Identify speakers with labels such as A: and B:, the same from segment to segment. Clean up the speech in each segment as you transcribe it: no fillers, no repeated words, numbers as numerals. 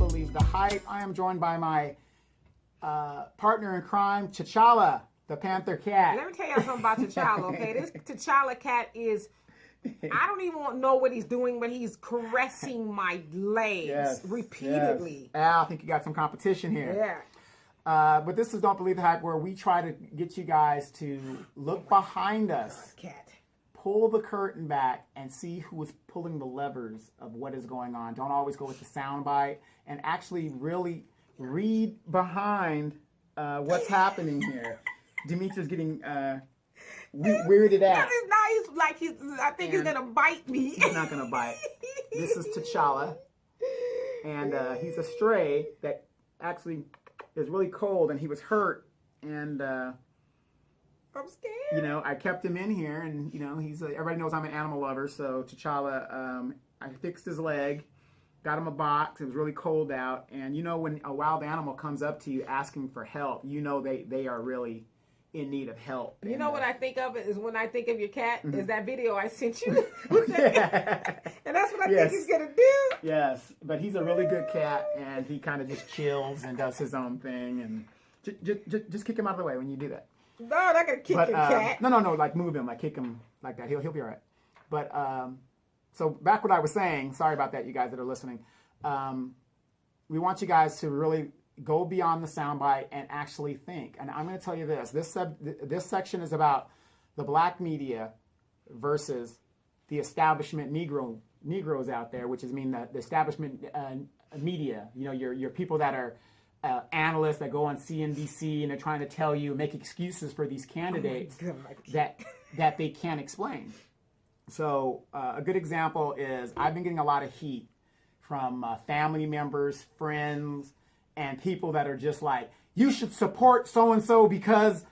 A: Believe the Hype. I am joined by my partner in crime, T'Challa, the Panther Cat.
B: Let me tell you something about T'Challa, okay? This T'Challa cat is, I don't even know what he's doing, but he's caressing my legs repeatedly.
A: Yes. Al, I think you got some competition here.
B: Yeah.
A: But this is Don't Believe the Hype, where we try to get you guys to look behind us,
B: Cat.
A: pull the curtain back, and see who is pulling the levers of what is going on. Don't always go with the soundbite, and actually really read behind what's happening here. Dimitri's getting weirded out.
B: I think he's gonna bite me.
A: He's not gonna bite. This is T'Challa, and he's a stray that actually is really cold, and he was hurt, and
B: I'm scared.
A: you know, I kept him in here, and you know, he's everybody knows I'm an animal lover, so T'Challa, I fixed his leg, got him a box. It was really cold out, and you know, when a wild animal comes up to you asking for help, you know they are really in need of help.
B: You know what I think of is when I think of your cat is that video I sent you.
A: Yeah.
B: And that's what I think he's gonna do.
A: Yes, but he's a really good cat, and he kind of just chills and does his own thing, and just kick him out of the way when you do that.
B: No, I'm not gonna kick your cat.
A: No, like move him, like kick him like that. He'll be all right. But so back what I was saying. Sorry about that, you guys that are listening. We want you guys to really go beyond the soundbite and actually think. And I'm going to tell you this: this section is about the black media versus the establishment Negroes out there, which is the establishment media. You know, your people that are analysts that go on CNBC and they're trying to tell you, make excuses for these candidates that they can't explain. So a good example is I've been getting a lot of heat from family members, friends, and people that are just like, you should support so-and-so because,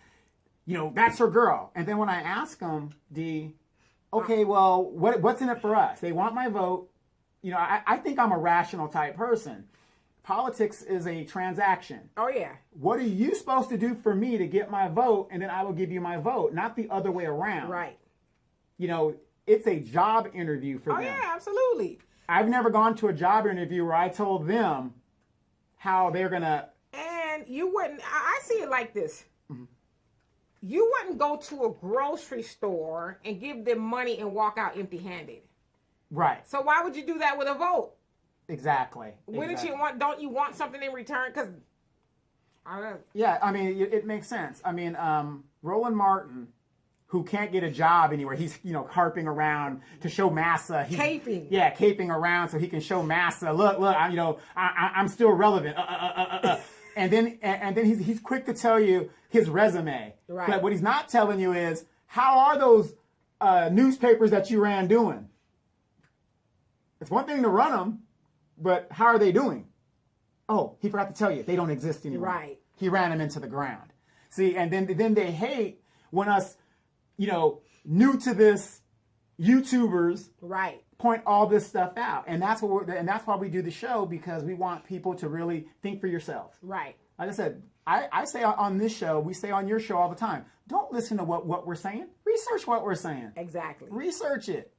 A: you know, that's her girl. And then when I ask them, okay, well, what's in it for us? They want my vote. You know, I think I'm a rational type person. Politics is a transaction.
B: Oh, yeah.
A: What are you supposed to do for me to get my vote, and then I will give you my vote, not the other way around.
B: Right.
A: You know, it's a job interview for them.
B: Oh, yeah, absolutely.
A: I've never gone to a job interview where I told them how they're going to...
B: And you wouldn't... I see it like this. Mm-hmm. You wouldn't go to a grocery store and give them money and walk out empty-handed.
A: Right.
B: So why would you do that with a vote?
A: Exactly.
B: Wouldn't you want? Don't you want something in return? Because I don't know.
A: Yeah, I mean, it makes sense. I mean, Roland Martin, who can't get a job anywhere, he's harping around to show massa.
B: Caping.
A: Yeah, caping around so he can show massa. Look, I'm still relevant. And then he's quick to tell you his resume.
B: Right.
A: But what he's not telling you is how are those newspapers that you ran doing? It's one thing to run them. But how are they doing? Oh, he forgot to tell you. They don't exist anymore.
B: Right.
A: He ran them into the ground. See, and then they hate when us, new to this YouTubers point all this stuff out. And that's why we do the show, because we want people to really think for yourself.
B: Right.
A: Like I said, I say on this show, we say on your show all the time, don't listen to what we're saying. Research what we're saying.
B: Exactly.
A: Research it.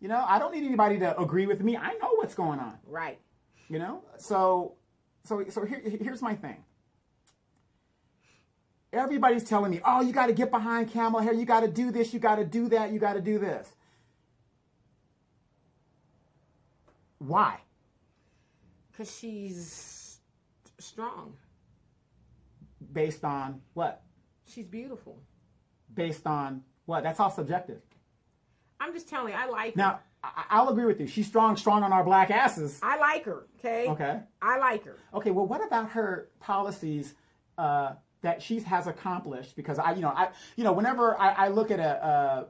A: I don't need anybody to agree with me. I know what's going on.
B: Right.
A: So here's my thing. Everybody's telling me, oh, you got to get behind Kamala Harris. You got to do this. You got to do that. You got to do this. Why?
B: Because she's strong.
A: Based on what?
B: She's beautiful.
A: Based on what? That's all subjective.
B: I'm just telling you, I like her.
A: Now, I'll agree with you. She's strong on our black asses.
B: I like her, okay?
A: Okay.
B: I like her.
A: Okay, well, what about her policies that she has accomplished? Because whenever I look at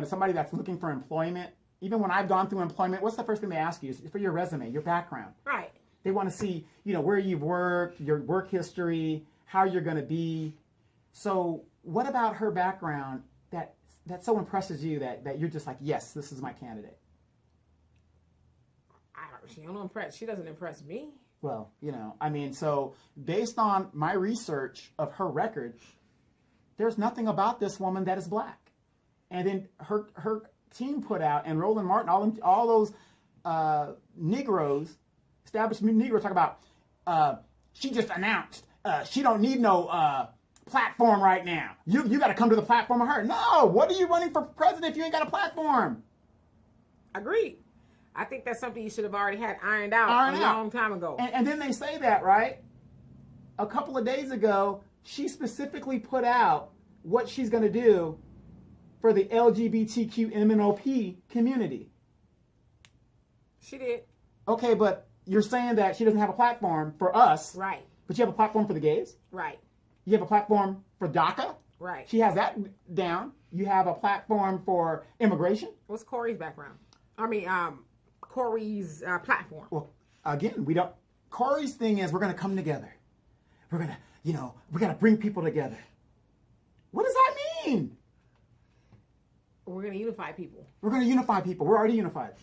A: somebody that's looking for employment, even when I've gone through employment, what's the first thing they ask you? Is for your resume, your background.
B: Right.
A: They want to see, where you've worked, your work history, how you're going to be. So what about her background that so impresses you that you're just like, yes, this is my candidate?
B: She doesn't impress me.
A: Well, so based on my research of her record, there's nothing about this woman that is black. And then her team put out, and Roland Martin, all those Negroes establishment Negro talk about, she just announced she don't need no platform right now. You got to come to the platform of her. No, what are you running for president if you ain't got a platform?
B: Agreed. I think that's something you should have already had ironed out a long time ago.
A: And then they say that, right? A couple of days ago, she specifically put out what she's going to do for the LGBTQ MNOP community.
B: She did.
A: Okay, but you're saying that she doesn't have a platform for us.
B: Right.
A: But you have a platform for the gays.
B: Right.
A: You have a platform for DACA.
B: Right.
A: She has that down. You have a platform for immigration.
B: What's Corey's background? I mean, Corey's platform.
A: Well, again, we don't. Corey's thing is we're going to come together. We're going to, we got to bring people together. What does that mean?
B: We're going to unify people.
A: We're going to unify people. We're already unified.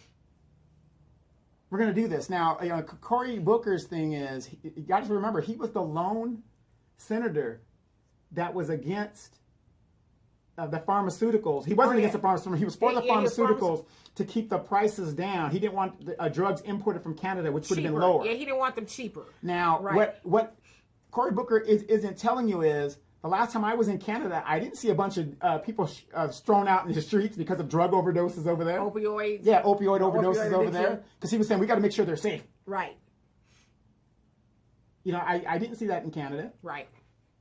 A: We're going to do this. Now, Cory Booker's thing is, you got to remember, he was the lone senator that was against the pharmaceuticals. He wasn't against the pharmaceuticals. He was for the pharmaceuticals to keep the prices down. He didn't want drugs imported from Canada, which would have been lower.
B: Yeah, he didn't want them cheaper.
A: Now, what Cory Booker isn't telling you is, the last time I was in Canada, I didn't see a bunch of people strewn out in the streets because of drug overdoses over there.
B: Opioids.
A: Yeah, opioid overdoses over there. Because he was saying, we got to make sure they're safe.
B: Right.
A: I didn't see that in Canada.
B: Right.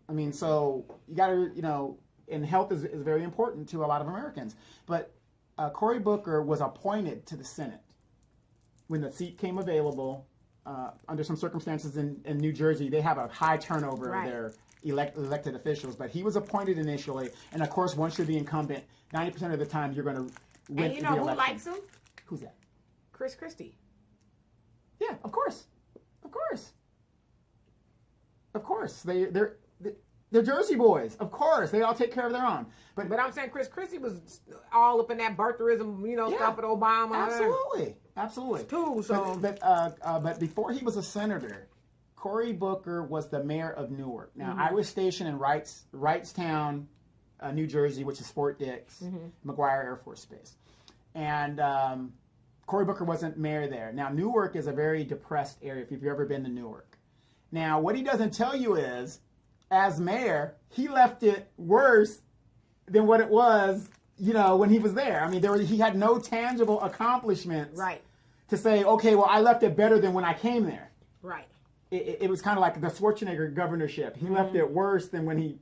A: I mean, so you got to, and health is very important to a lot of Americans. But Cory Booker was appointed to the Senate when the seat came available. Under some circumstances in New Jersey, they have a high turnover of their elected officials. But he was appointed initially. And, of course, once you're the incumbent, 90% of the time you're going to win
B: and you know who likes him?
A: Who's that?
B: Chris Christie.
A: Yeah, of course. Of course. Of course. They're Jersey boys. Of course. They all take care of their own.
B: But I'm saying Chris Christie was all up in that birtherism, stuff with Obama.
A: Absolutely. Absolutely.
B: Too, so.
A: But before he was a senator, Cory Booker was the mayor of Newark. Now, I was stationed in Wrightstown, New Jersey, which is Fort Dix, McGuire Air Force Base. And Cory Booker wasn't mayor there. Now, Newark is a very depressed area, if you've ever been to Newark. Now, what he doesn't tell you is, as mayor, he left it worse than what it was, when he was there. I mean, he had no tangible accomplishments to say, okay, well, I left it better than when I came there.
B: Right.
A: It was kind of like the Schwarzenegger governorship. He left it worse than when he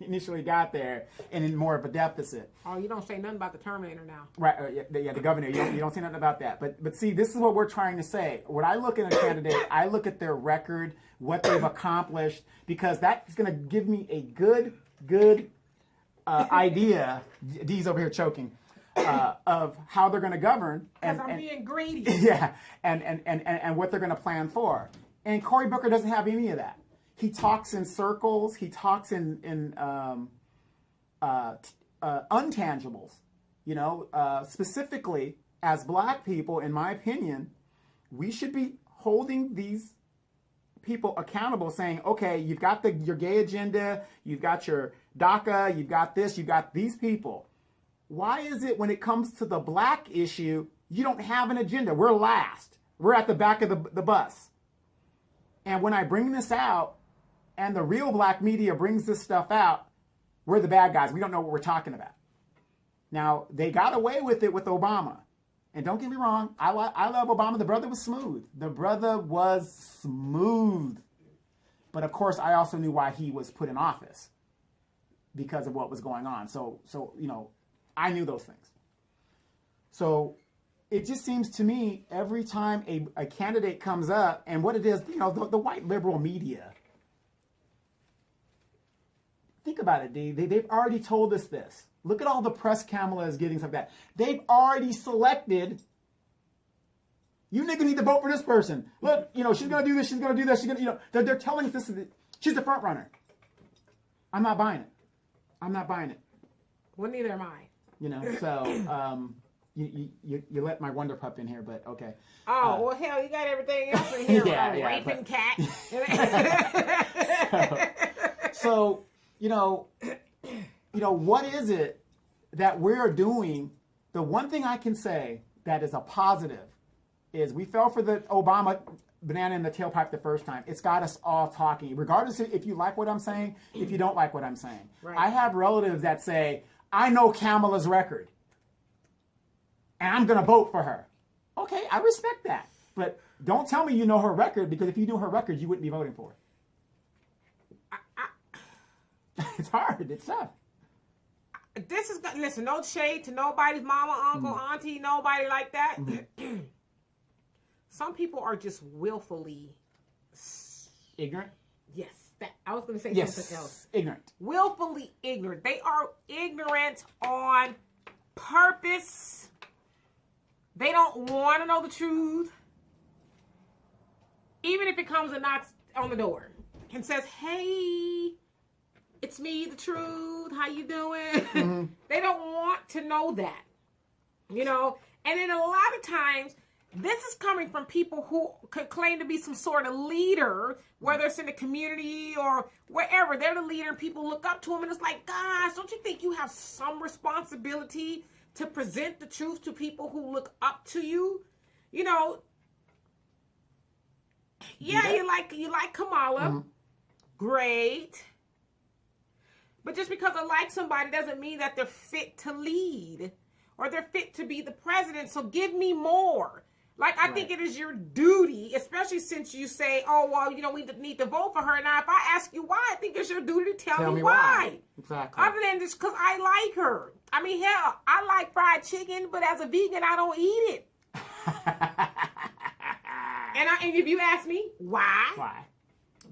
A: initially got there, and in more of a deficit.
B: Oh, you don't say nothing about the Terminator now.
A: Right, the governor. You don't say nothing about that. But see, this is what we're trying to say. When I look at a candidate, I look at their record, what they've accomplished, because that's going to give me a good idea. Dee's over here choking. Of how they're going to govern.
B: Because I'm being greedy.
A: Yeah, and what they're going to plan for. And Cory Booker doesn't have any of that. He talks in circles. He talks in untangibles. Specifically, as black people, in my opinion, we should be holding these people accountable, saying, okay, you've got your gay agenda, you've got your DACA, you've got this, you've got these people. Why is it when it comes to the black issue, you don't have an agenda? We're last. We're at the back of the bus. And when I bring this out, and the real black media brings this stuff out, we're the bad guys. We don't know what we're talking about. Now, they got away with it with Obama. And don't get me wrong, I love Obama. The brother was smooth. But of course, I also knew why he was put in office, because of what was going on. So I knew those things. So it just seems to me every time a candidate comes up, and what it is, the white liberal media. Think about it, D. They've already told us this. Look at all the press Kamala is getting, stuff like that. They've already selected, you nigga need to vote for this person. Look, she's going to do this, she's going to do that, she's going to, they're telling us she's the front runner. I'm not buying it.
B: Well, neither am I.
A: So, you let my Wonder Pup in here, but okay.
B: Oh, well, hell, you got everything else in here. Raping cat.
A: So, what is it that we're doing? The one thing I can say that is a positive is we fell for the Obama banana in the tailpipe the first time. It's got us all talking, regardless if you like what I'm saying, if you don't like what I'm saying.
B: Right.
A: I have relatives that say, I know Kamala's record, and I'm going to vote for her. Okay, I respect that. But don't tell me you know her record, because if you knew her record, you wouldn't be voting for her. It's hard. It's tough.
B: This is, listen, no shade to nobody's mama, uncle, auntie, nobody like that. Some people are just willfully
A: ignorant.
B: Yes, I was going to say something else.
A: Ignorant.
B: Willfully ignorant. They are ignorant on purpose. They don't want to know the truth. Even if it comes and knocks on the door and says, "Hey, it's me, the truth. How you doing?" They don't want to know that, you know. And then a lot of times, this is coming from people who could claim to be some sort of leader, whether it's in the community or wherever. They're the leader, and people look up to them, and it's like, gosh, don't you think you have some responsibility to present the truth to people who look up to you? You know, yeah, you like Kamala, great. But just because I like somebody doesn't mean that they're fit to lead or they're fit to be the president. So give me more. Like, I think it is your duty, especially since you say, oh, well, you know, we need to vote for her. Now, if I ask you why, I think it's your duty to tell me why. Exactly. Other than just because I like her. I mean, hell, I like fried chicken, but as a vegan, I don't eat it. And if you ask me why? Why?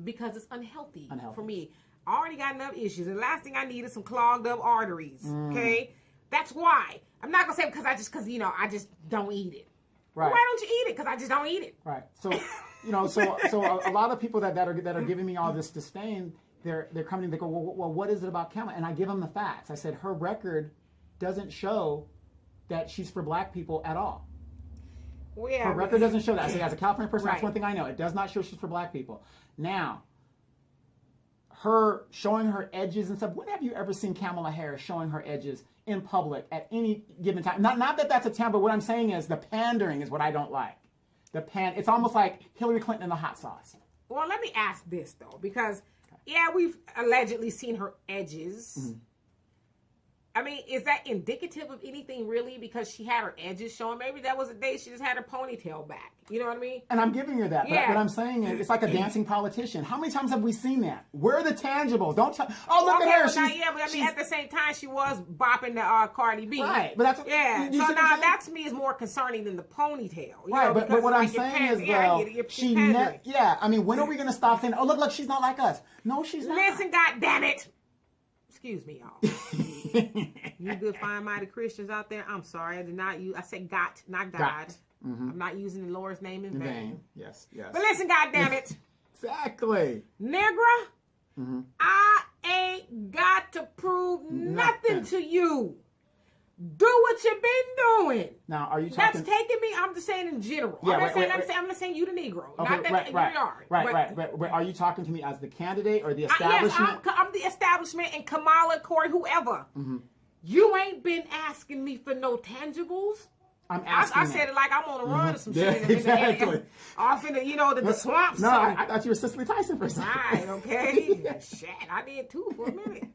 B: Because it's unhealthy for me. I already got enough issues. And the last thing I need is some clogged up arteries. Okay? That's why. I'm not going to say because I just don't eat it. Right. Well, why don't you eat it? Because I just don't eat it.
A: Right. So, you know, so a lot of people that are giving me all this disdain, they're coming and they go, well, what is it about Kamala? And I give them the facts. I said her record doesn't show that she's for black people at all. Well, yeah, her record doesn't show that. I say, as a California person, that's one thing I know. It does not show she's for black people. Now, her showing her edges and stuff. When have you ever seen Kamala Harris showing her edges in public at any given time? Not that that's a time, but what I'm saying is the pandering is what I don't like. It's almost like Hillary Clinton in the hot sauce.
B: Well, let me ask this though, because we've allegedly seen her edges. I mean, is that indicative of anything really? Because she had her edges showing. Maybe that was a day she just had her ponytail back. You know what I mean?
A: And I'm giving you that. But what I'm saying is, it's like a dancing politician. How many times have we seen that? Where are the tangibles? Don't tell. Oh, look at her.
B: But I mean, at the same time, she was bopping the Cardi B.
A: Right. But that's
B: so now that to me is more concerning than the ponytail.
A: Right. But what I'm saying is, though, I mean, when are we going to stop saying, oh, look, she's not like us? No, she's not.
B: Listen, goddammit. Excuse me, y'all. You good fine-minded Christians out there? I'm sorry, I did not use. I said "got," not God. I'm not using the Lord's name in vain.
A: Yes.
B: But listen, goddammit.
A: Exactly.
B: Nigga, I ain't got to prove nothing to you. Do what you've been doing.
A: Now, are you talking?
B: That's taking me. I'm just saying in general.
A: Yeah,
B: I'm not saying you the Negro.
A: Okay,
B: not that you are.
A: Right. But are you talking to me as the candidate or the establishment?
B: Yes, I'm the establishment and Kamala, Corey, whoever. You ain't been asking me for no tangibles.
A: I'm asking.
B: I said it like I'm on a run or some shit.
A: Exactly.
B: Off in the swamps.
A: No, I thought you were Cicely Tyson for a second.
B: Right, okay. Shit, I did too for a minute.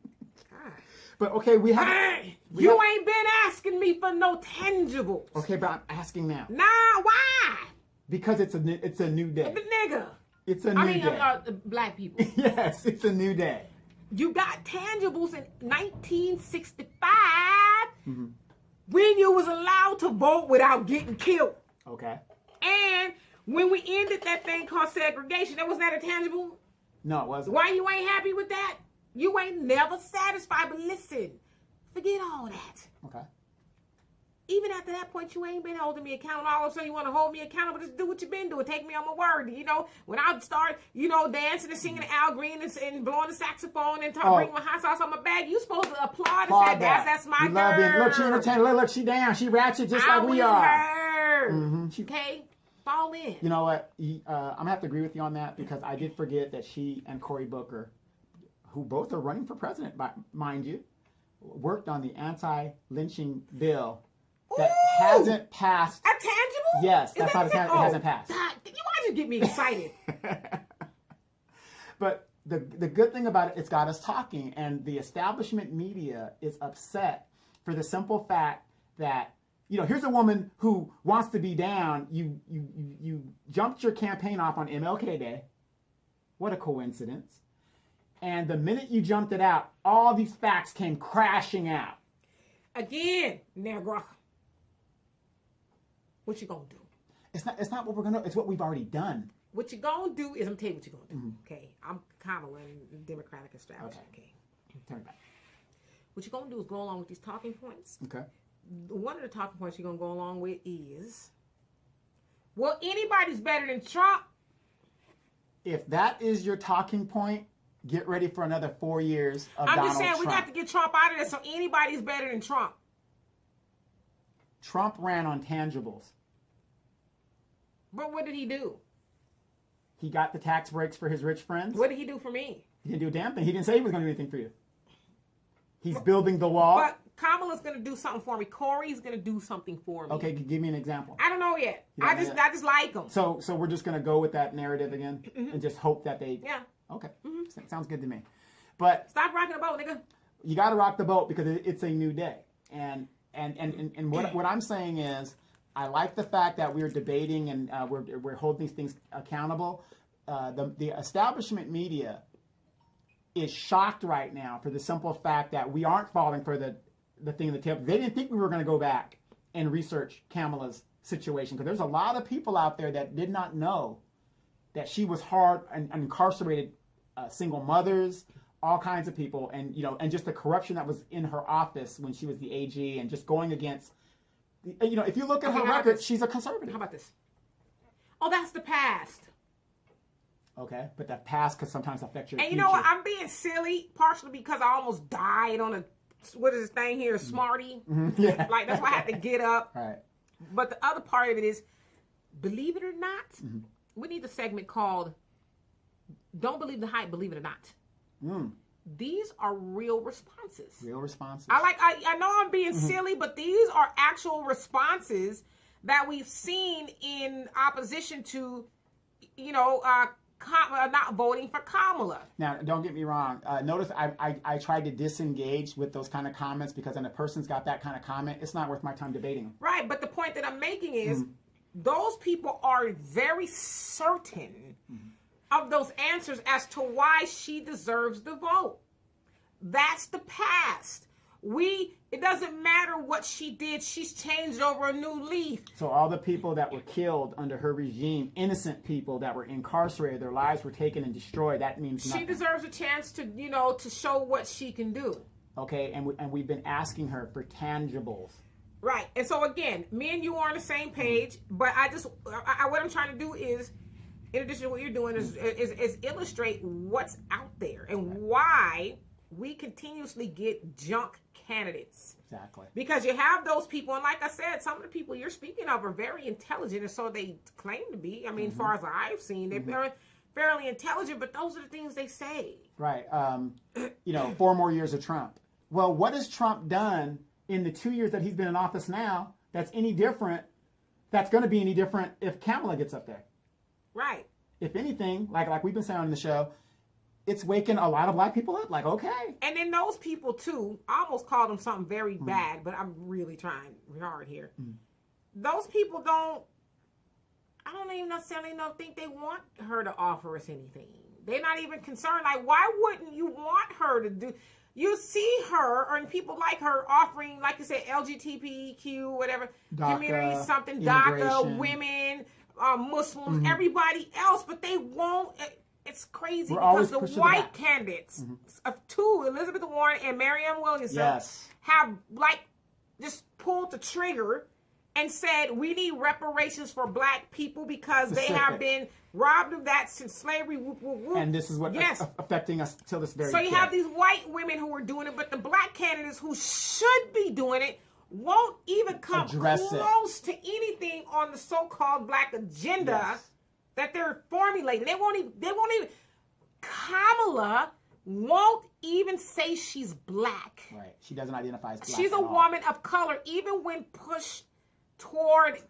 B: God.
A: But okay, we have.
B: You ain't been asking me for no tangibles.
A: Okay, but I'm asking now.
B: Nah, why?
A: Because it's a new day.
B: The nigga.
A: It's a new day.
B: Black people.
A: Yes, it's a new day.
B: You got tangibles in 1965 when you was allowed to vote without getting killed.
A: Okay.
B: And when we ended that thing called segregation, that was not a tangible.
A: No, it wasn't.
B: Why you ain't happy with that? You ain't never satisfied. But listen, forget all that.
A: Okay.
B: Even after that point, you ain't been holding me accountable. All of a sudden, you want to hold me accountable. Just do what you've been doing. Take me on my word. You know, when I start, dancing and singing Al Green and blowing the saxophone and bringing my hot sauce on my bag, you supposed to applaud and say, that's my girl.
A: Look, she entertained. Look, she down. She ratchet just like we are.
B: Her. Okay? Fall in.
A: You know what? I'm going to have to agree with you on that because I did forget that she and Cory Booker, who both are running for president, mind you, worked on the anti-lynching bill that hasn't passed.
B: A tangible?
A: Yes, that's not a tangible. It hasn't passed.
B: Why Why'd you get me excited?
A: But the good thing about it, it's got us talking, and the establishment media is upset for the simple fact that, here's a woman who wants to be down. You jumped your campaign off on MLK Day. What a coincidence. And the minute you jumped it out, all these facts came crashing out.
B: Again, Negra. What you gonna do?
A: It's not what we're gonna. It's what we've already done.
B: What you gonna do is, I'm telling you what you're gonna do. Okay, I'm Kamala in the Democratic establishment. Okay.
A: Turn it back.
B: What you're gonna do is go along with these talking points.
A: Okay.
B: One of the talking points you're gonna go along with is, well, anybody's better than Trump.
A: If that is your talking point, get ready for another 4 years of Donald Trump.
B: I'm just saying we got to get Trump out of there, so anybody's better than Trump.
A: Trump ran on tangibles.
B: But what did he do?
A: He got the tax breaks for his rich friends.
B: What did he do for me?
A: He didn't do a damn thing. He didn't say he was going to do anything for you. He's building the wall.
B: But Kamala's going to do something for me. Corey's going to do something for me.
A: Okay, give me an example.
B: I don't know yet. I just like him.
A: So we're just going to go with that narrative again and just hope that they...
B: Yeah.
A: Okay. Sounds good to me. But...
B: Stop rocking the boat, nigga.
A: You got to rock the boat because it's a new day. And what I'm saying is, I like the fact that we're debating and we're holding these things accountable. The establishment media is shocked right now for the simple fact that we aren't falling for the thing in the tip. They didn't think we were going to go back and research Kamala's situation, because there's a lot of people out there that did not know that she was hard and incarcerated, single mothers, all kinds of people, and and just the corruption that was in her office when she was the AG, and just going against. If you look at her record, she's a conservative.
B: How about this? Oh, that's the past.
A: Okay, but that past could sometimes affect your
B: And you
A: future.
B: know what? I'm being silly, partially because I almost died on a, what is this thing here, Smartie?
A: Yeah.
B: Like, that's why I had to get up.
A: Right.
B: But the other part of it is, believe it or not, we need a segment called Don't Believe the Hype, Believe It or Not. These are real responses.
A: Real responses.
B: I know I'm being silly, but these are actual responses that we've seen in opposition to, not voting for Kamala.
A: Now, don't get me wrong. Notice I tried to disengage with those kind of comments, because when a person's got that kind of comment, it's not worth my time debating them.
B: Right, but the point that I'm making is those people are very certain of those answers as to why she deserves the vote. That's the past. It doesn't matter what she did. She's changed over a new leaf.
A: So all the people that were killed under her regime, innocent people that were incarcerated, their lives were taken and destroyed, that means nothing.
B: She deserves a chance to, to show what she can do.
A: Okay, and we've been asking her for tangibles.
B: Right. And so again, me and you are on the same page, but what I'm trying to do is, in addition to what you're doing, is illustrate what's out there and why we continuously get junk candidates.
A: Exactly.
B: Because you have those people, and like I said, some of the people you're speaking of are very intelligent, and so they claim to be. I mean, as far as I've seen, they're fairly intelligent, but those are the things they say.
A: Right. 4 more years of Trump. Well, what has Trump done in the 2 years that he's been in office now that's any different, that's going to be any different if Kamala gets up there?
B: Right.
A: If anything, like we've been saying on the show, it's waking a lot of black people up. Like, okay.
B: And then those people, too, I almost called them something very bad, but I'm really trying hard here. Those people I don't even necessarily think they want her to offer us anything. They're not even concerned. Like, why wouldn't you want her to do? You see her, and people like her offering, like you said, LGBTQ, whatever,
A: DACA,
B: community something,
A: immigration.
B: DACA, women, Muslims, everybody else, but they won't. It's crazy because the white candidates of two, Elizabeth Warren and Marianne Williamson, have just pulled the trigger and said we need reparations for black people because they have been robbed of that since slavery. Whoop, whoop, whoop.
A: And this is what is affecting us till this very day.
B: So you have these white women who are doing it, but the black candidates who should be doing it won't even come close to anything on the so-called black agenda that they're formulating. They won't even. Kamala won't even say she's black.
A: Right. She doesn't identify as black.
B: She's a woman of color, even when pushed toward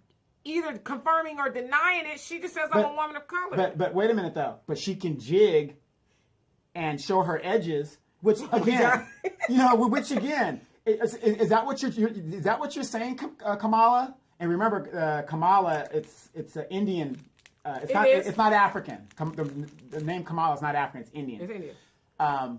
B: either confirming or denying it. She just says, I'm a woman of color.
A: But wait a minute, though. But she can jig and show her edges, which, again, which, again, is that what you're saying, Kamala? And remember, Kamala, it's an Indian. It's not African. The name Kamala is not African. It's Indian.
B: It's Indian.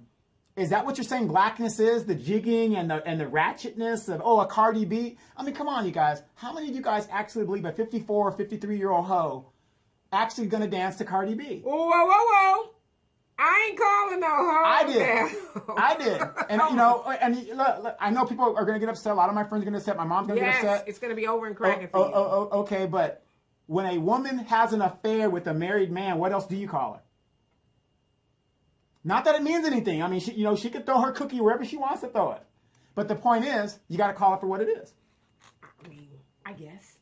A: Is that what you're saying blackness is? The jigging and the ratchetness of, a Cardi B? I mean, come on, you guys. How many of you guys actually believe a 54 or 53-year-old hoe actually going to dance to Cardi B?
B: Whoa. I ain't calling no hoe.
A: I did. And, look, I know people are going to get upset. A lot of my friends are going to get upset. My mom's going to get upset.
B: It's going to be over and cracking for you.
A: Okay, but when a woman has an affair with a married man, what else do you call her? Not that it means anything. I mean, she could throw her cookie wherever she wants to throw it. But the point is, you got to call it for what it is.
B: I mean, I guess.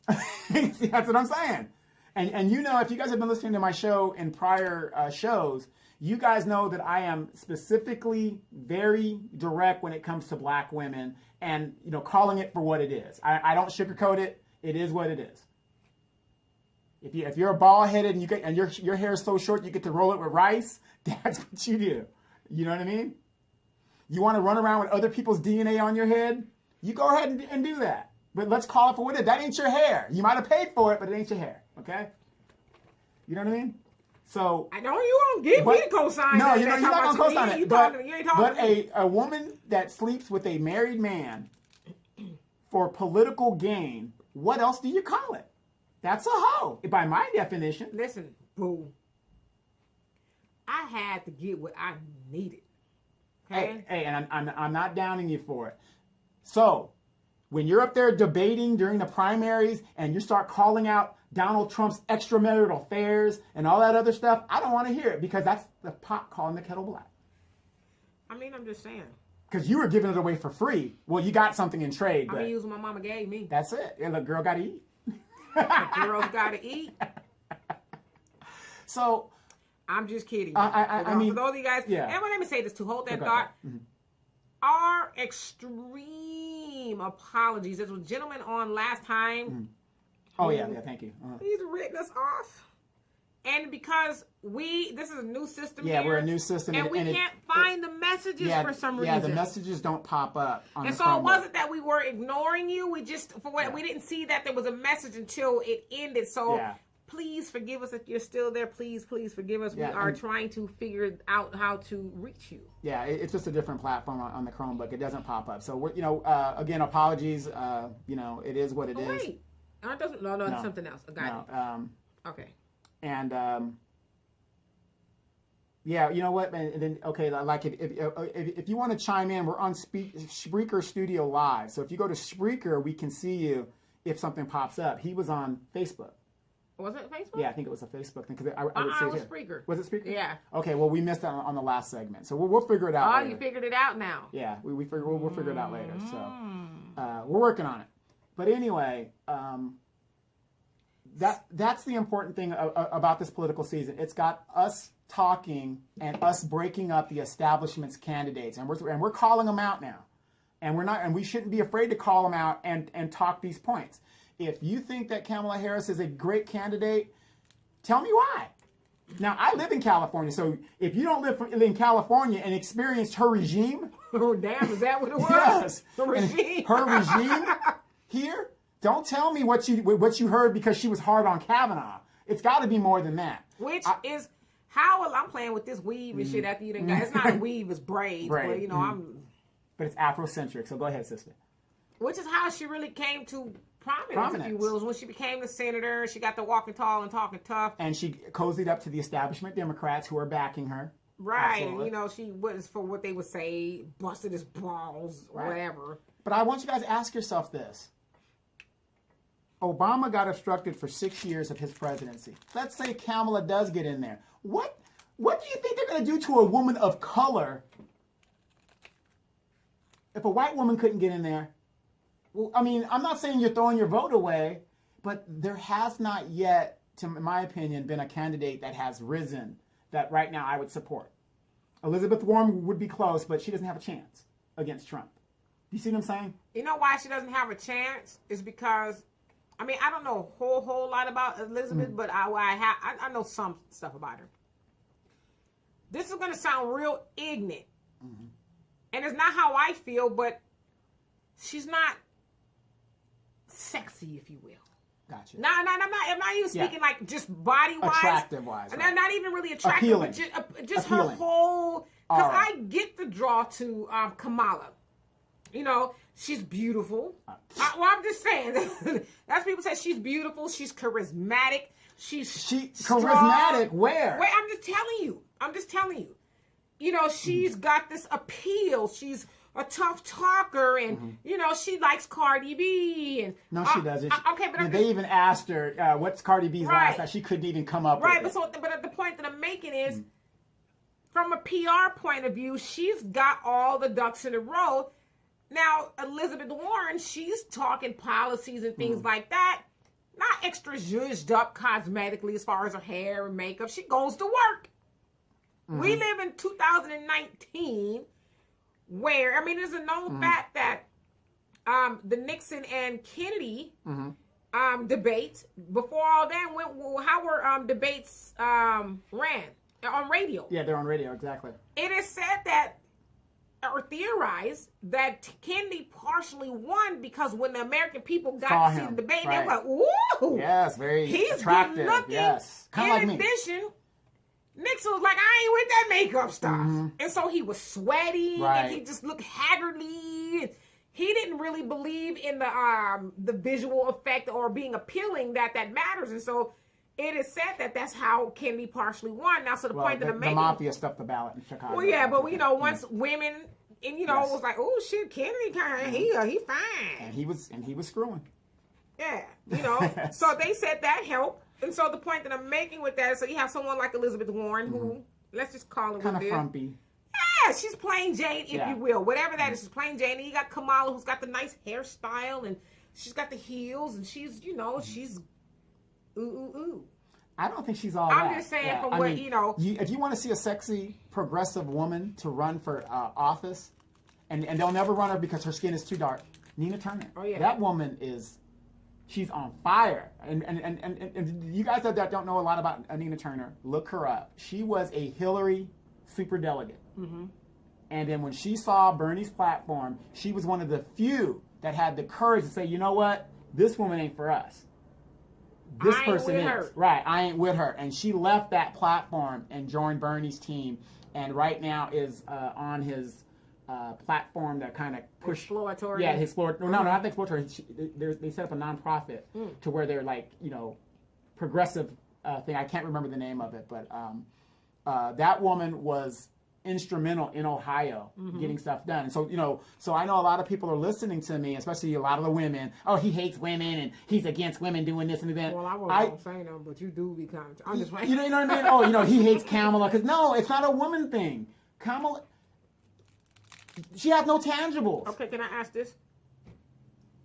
A: See, that's what I'm saying. And if you guys have been listening to my show in prior shows, you guys know that I am specifically very direct when it comes to black women and, calling it for what it is. I don't sugarcoat it. It is what it is. If you're a bald-headed and your hair is so short you get to roll it with rice, that's what you do. You know what I mean? You want to run around with other people's DNA on your head? You go ahead and do that. But let's call it for what it is. That ain't your hair. You might have paid for it, but it ain't your hair. Okay? You know what I mean? So
B: I know you won't give me the cosign.
A: No, you're not going to cosign it.
B: You ain't talking to me.
A: A woman that sleeps with a married man for political gain, what else do you call it? That's a hoe, by my definition.
B: Listen, boo. I had to get what I needed. Okay?
A: Hey, and I'm not downing you for it. So, when you're up there debating during the primaries and you start calling out Donald Trump's extramarital affairs and all that other stuff, I don't want to hear it because that's the pot calling the kettle black.
B: I mean, I'm just saying.
A: Because you were giving it away for free. Well, you got something in trade.
B: I'm using what my mama gave me.
A: That's it. And the girl got to eat.
B: The girl's got to eat.
A: So,
B: I'm just kidding.
A: I mean,
B: for those of you guys,
A: yeah.
B: And let me say this to hold that thought. Mm-hmm. Our extreme apologies. There was a gentleman on last time.
A: Mm-hmm. Oh, yeah, thank you.
B: He's written us off. And because this is a new system here.
A: Yeah, we're a new system.
B: And we can't find the messages for some reason.
A: Yeah, the messages don't pop up on
B: and
A: the
B: so
A: Chromebook.
B: it wasn't that we were ignoring you. We just, we didn't see that there was a message until it ended. So please forgive us if you're still there. Please forgive us.
A: Yeah,
B: we are trying to figure out how to reach you.
A: Yeah, it's just a different platform on the Chromebook. It doesn't pop up. So, we're, again, apologies. It is what it is.
B: Wait. No, it's something else. I got it. Okay.
A: And you know what? And then like if you want to chime in, we're on Spreaker Studio Live. So if you go to Spreaker, we can see you if something pops up. He was on Facebook.
B: Was it Facebook?
A: Yeah, I think it was a Facebook thing because I would say it was
B: Spreaker.
A: Was it Spreaker?
B: Yeah.
A: Okay, well we missed that on the last segment, so we'll figure it out.
B: Oh,
A: later.
B: You figured it out now.
A: Yeah, we'll figure it out later. So we're working on it. But anyway, that's the important thing about this political season. It's got us talking and us breaking up the establishment's candidates, and we're calling them out now, and we shouldn't be afraid to call them out and talk these points. If you think that Kamala Harris is a great candidate, tell me why. Now, I live in California, so if you don't live in California and experienced her regime...
B: Oh, damn, is that what it was?
A: Yes.
B: The regime?
A: Her regime here, don't tell me what you heard because she was hard on Kavanaugh. It's got to be more than that.
B: Which is how I'm playing with this weave and shit after you done got... It's not a weave, it's braids. But,
A: But it's Afrocentric, so go ahead, sister.
B: Which is how she really came to... Prominence, if you will, when she became the senator. She got to walking tall and talking tough.
A: And she cozied up to the establishment Democrats who are backing her.
B: Right. Absolutely. And, she was, for what they would say, busted his balls or whatever.
A: But I want you guys to ask yourself this. Obama got obstructed for 6 years of his presidency. Let's say Kamala does get in there. What do you think they're going to do to a woman of color if a white woman couldn't get in there? Well, I mean, I'm not saying you're throwing your vote away, but there has not yet, in my opinion, been a candidate that has risen that right now I would support. Elizabeth Warren would be close, but she doesn't have a chance against Trump. Do you see what I'm saying?
B: You know why she doesn't have a chance? Is because I mean, I don't know a whole lot about Elizabeth, but I know some stuff about her. This is going to sound real ignorant. And it's not how I feel, but she's not sexy, if you will.
A: Gotcha.
B: No, I'm not even speaking like just body wise,
A: attractive wise,
B: and
A: right.
B: not even really attractive,
A: Appealing.
B: but just
A: Appealing.
B: her whole. Because
A: right.
B: I get the draw to Kamala. You know, she's beautiful. I'm just saying. That's people say she's beautiful. She's charismatic. She's
A: charismatic. Where?
B: Wait, I'm just telling you. You know, she's got this appeal. She's a tough talker, and you know, she likes Cardi B. And
A: no, she doesn't.
B: Okay, but
A: they even asked her what's Cardi B's last name. She couldn't even come up with it.
B: But the point that I'm making is, from a PR point of view, she's got all the ducks in a row. Now, Elizabeth Warren, she's talking policies and things like that. Not extra zhuzhed up cosmetically as far as her hair and makeup. She goes to work. We live in 2019 where, I mean, there's a known fact that the Nixon and Kennedy debates, before all that, how were debates ran? On radio.
A: Yeah, they're on radio, exactly.
B: It is said that, or theorized, that Kennedy partially won because when the American people got to see the debate, they were like, ooh!
A: Yes, very
B: he's
A: attractive.
B: Good looking.
A: Yes. Kind of like me.
B: In addition, Nixon was like, I ain't with that makeup stuff. And so he was sweaty, and he just looked haggardly. And he didn't really believe in the visual effect or being appealing that matters. And so it is said that that's how Kennedy partially won. Now, so the point that I'm making,
A: the mafia stuffed the ballot in Chicago.
B: Well, yeah, but you know, once women, and you know, it was like, oh shit, Kennedy kind of he fine,
A: and he was screwing.
B: Yeah, you know. So they said that helped, and so the point that I'm making with that is, so you have someone like Elizabeth Warren, who, let's just call her
A: kind of frumpy.
B: Yeah, she's plain Jane, if you will, whatever that is. She's plain Jane. And you got Kamala, who's got the nice hairstyle, and she's got the heels, and she's, you know, she's ooh.
A: I don't think she's all
B: I'm just saying you know.
A: If you want to see a sexy, progressive woman to run for office, and they'll never run her because her skin is too dark, Nina Turner.
B: Oh, yeah.
A: That woman she's on fire. And you guys that don't know a lot about Nina Turner, look her up. She was a Hillary superdelegate. And then when she saw Bernie's platform, she was one of the few that had the courage to say, you know what, this woman ain't for us. This person is.
B: Her.
A: Right, I ain't with her. And she left that platform and joined Bernie's team, and right now is on his platform that kind of push.
B: Exploratory.
A: Yeah, his exploratory. No, not the exploratory. They set up a nonprofit to where they're like, you know, progressive thing. I can't remember the name of it, but that woman was instrumental in Ohio getting stuff done. And so, you know, so I know a lot of people are listening to me, especially a lot of the women. Oh, he hates women and he's against women doing this and that.
B: Well, I wasn't saying that, but you do be kind of. I'm just
A: you know what I mean? Oh, you know, he hates Kamala because no, it's not a woman thing. Kamala, she has no tangibles.
B: Okay, can I ask this?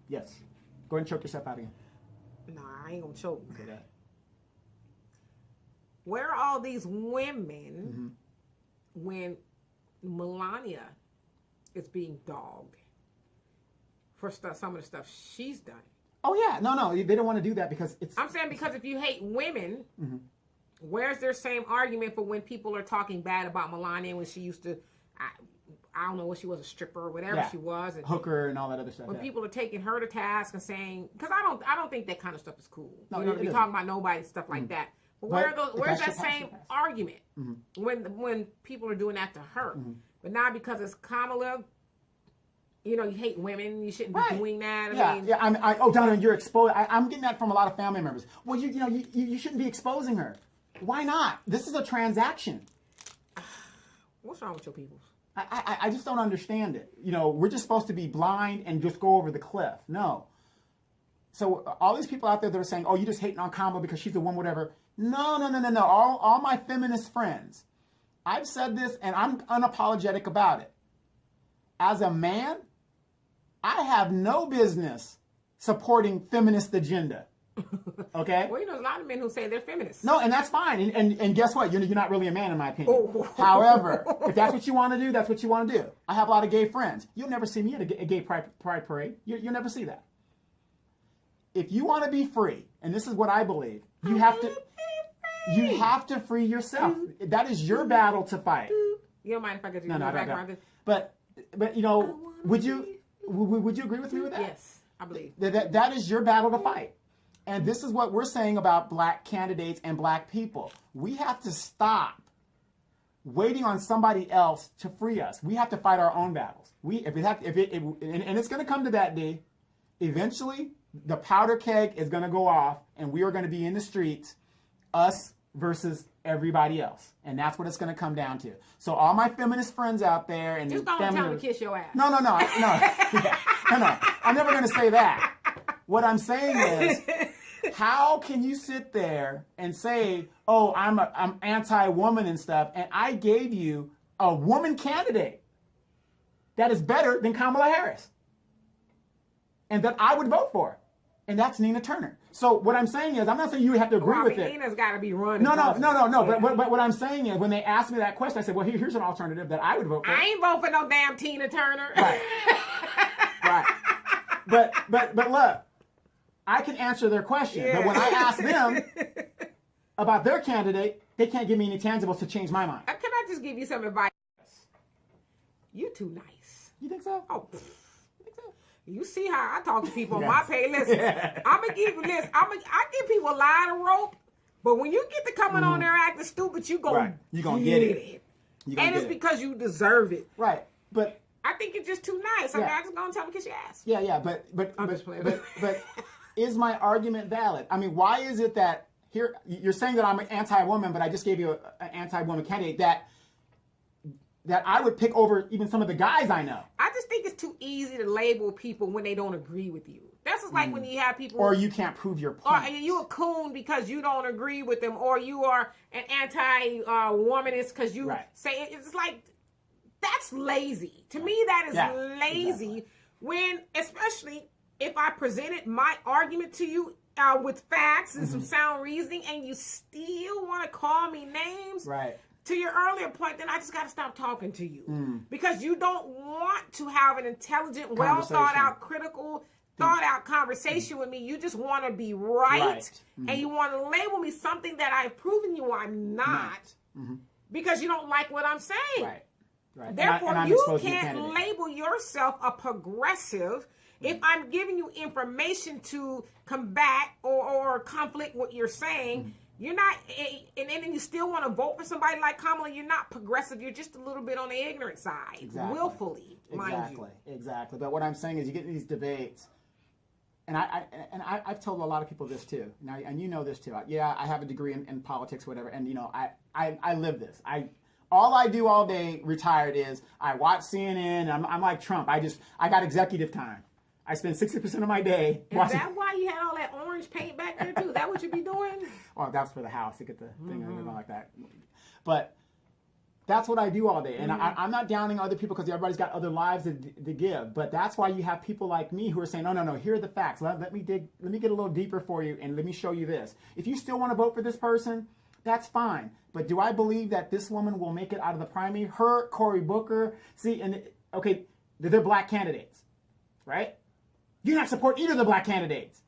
A: Yes. Go ahead and choke yourself out again.
B: Nah, I ain't gonna choke.
A: Okay, that.
B: Where are all these women when Melania is being dogged for some of the stuff she's done?
A: Oh yeah, no, they don't want to do that because it's.
B: I'm saying because if you hate women, where's their same argument for when people are talking bad about Melania when she used to, I don't know what she was, a stripper or whatever she was, and
A: hooker and all that other stuff.
B: When people are taking her to task and saying, because I don't think that kind of stuff is cool.
A: No,
B: you know, to be talking about nobody stuff like that. But where's that same argument when people are doing that to her? But now because it's Kamala, you know, you hate women, you shouldn't be doing that. I mean,
A: Donna, you're exposed. I'm getting that from a lot of family members. Well, you shouldn't be exposing her. Why not? This is a transaction.
B: What's wrong with your people?
A: I just don't understand it. You know, we're just supposed to be blind and just go over the cliff. No. So all these people out there that are saying, oh, you just hating on Kamala because she's a woman, whatever. No. All my feminist friends, I've said this and I'm unapologetic about it. As a man, I have no business supporting feminist agenda. Okay?
B: Well, you know, there's a lot of men who say they're feminists.
A: No, and that's fine. And guess what? You're not really a man, in my opinion. However, if that's what you want to do, that's what you want to do. I have a lot of gay friends. You'll never see me at a gay pride parade. You'll never see that. if you want to be free, and this is what I believe, you have to free yourself. That is your battle to fight.
B: You don't mind if I get you
A: No, I
B: background?
A: don't. But you know, would you agree with me with that?
B: Yes, I believe.
A: That is your battle to fight. And this is what we're saying about black candidates and black people. We have to stop waiting on somebody else to free us. We have to fight our own battles. And it's going to come to that day. Eventually, the powder keg is going to go off, and we are going to be in the streets, us versus everybody else. And that's what it's going to come down to. So all my feminist friends out there and
B: just don't tell me to kiss your ass.
A: No. No. I'm never going to say that. What I'm saying is, how can you sit there and say, "Oh, I'm anti-woman and stuff," and I gave you a woman candidate that is better than Kamala Harris, and that I would vote for, and that's Nina Turner. So what I'm saying is, I'm not saying you have to agree with it.
B: Nina's got to be running.
A: No. But what I'm saying is, when they asked me that question, I said, "Well, here's an alternative that I would vote for."
B: I ain't vote for no damn Tina Turner.
A: Right. Right. But look, I can answer their question.
B: Yeah.
A: But when I ask them about their candidate, they can't give me any tangibles to change my mind.
B: Can I just give you some advice? You too nice.
A: You think so?
B: Oh,
A: You think so?
B: you see how I talk to people on
A: Yes.
B: my page. Listen,
A: Yeah.
B: I'm gonna give you this. I give people a line of rope, but when you get to coming on there acting stupid, you gonna
A: Right. You gonna get it. You gonna
B: And
A: get
B: it's
A: it.
B: because you deserve it.
A: Right. But
B: I think you're just too nice. I'm
A: Yeah.
B: not just gonna tell them kiss your ass.
A: yeah,
B: I'm just playing.
A: but is my argument valid? I mean, why is it that here you're saying that I'm an anti-woman, but I just gave you an anti-woman candidate that I would pick over even some of the guys I know?
B: I just think it's too easy to label people when they don't agree with you. That's just like when you have people,
A: Or you can't prove your
B: or
A: point.
B: you a coon because you don't agree with them, or you are an anti-womanist because you
A: Right.
B: say it's like that's lazy. To me, that is
A: Yeah,
B: lazy. When, especially if I presented my argument to you with facts and some sound reasoning, and you still want to call me names.
A: Right.
B: To your earlier point, then I just got to stop talking to you because you don't want to have an intelligent, well thought out, critical, thought out conversation with me. You just want to be right. And you want to label me something that I've proven you I'm not because you don't like what I'm saying.
A: Right. Right.
B: Therefore,
A: and I'm
B: you
A: exposing the
B: can't
A: candidate.
B: label yourself a progressive if I'm giving you information to combat or conflict what you're saying. You're not, and then you still want to vote for somebody like Kamala. You're not progressive. You're just a little bit on the ignorant side, willfully, mind you.
A: Exactly. But what I'm saying is, you get in these debates, and I've told a lot of people this too. Now, and you know this too. Yeah, I have a degree in politics, whatever, and I live this. All I do all day, retired, is I watch CNN. I'm like Trump. I got executive time. I spend 60% of my day watching.
B: Is that why you had all that orange paint back there too? Is that what you be doing?
A: Well, that's for the house to get the thing and like that. But that's what I do all day. And I'm not downing other people because everybody's got other lives to give. But that's why you have people like me who are saying, no, here are the facts. Let me get a little deeper for you, and let me show you this. If you still want to vote for this person, that's fine. But do I believe that this woman will make it out of the primary? Her, Cory Booker, they're black candidates, right? You do not support either of the black candidates.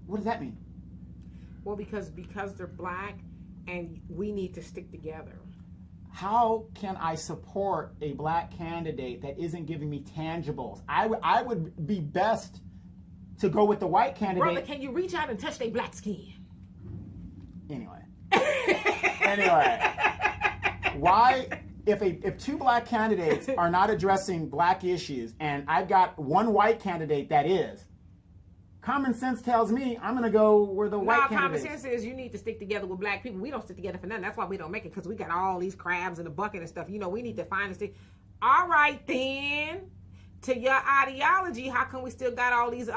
A: What does that mean?
B: Well, because they're black, and we need to stick together.
A: How can I support a black candidate that isn't giving me tangibles? I would be best to go with the white candidate.
B: Brother, can you reach out and touch their black skin?
A: Anyway, why? If two black candidates are not addressing black issues, and I've got one white candidate that is, common sense tells me I'm going to go where the white candidate
B: is. Common sense is you need to stick together with black people. We don't stick together for nothing. That's why we don't make it, because we got all these crabs in the bucket and stuff. We need to find a stick. All right, then. To your ideology, how come we still got all these